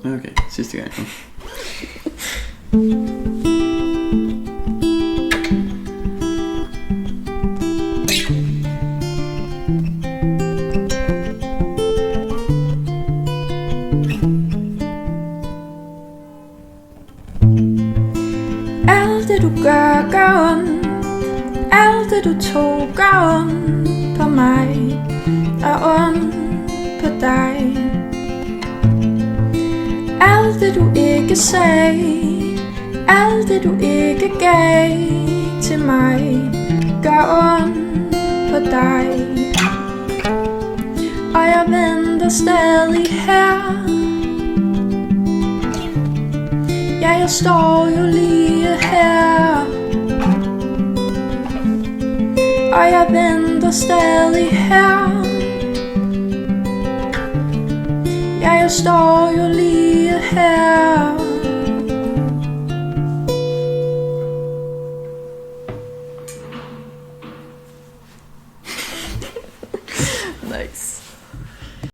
Okay, sidste gang. Alt det du gør ondt. Alt det du tog gør ondt på mig og ondt på dig. Alt det du ikke sagde, alt det du ikke gav til mig, gør ondt på dig. Og jeg venter stadig her. Ja, jeg står jo lige her. Og jeg venter stadig her. Ja, jeg står jo lige her. Nice.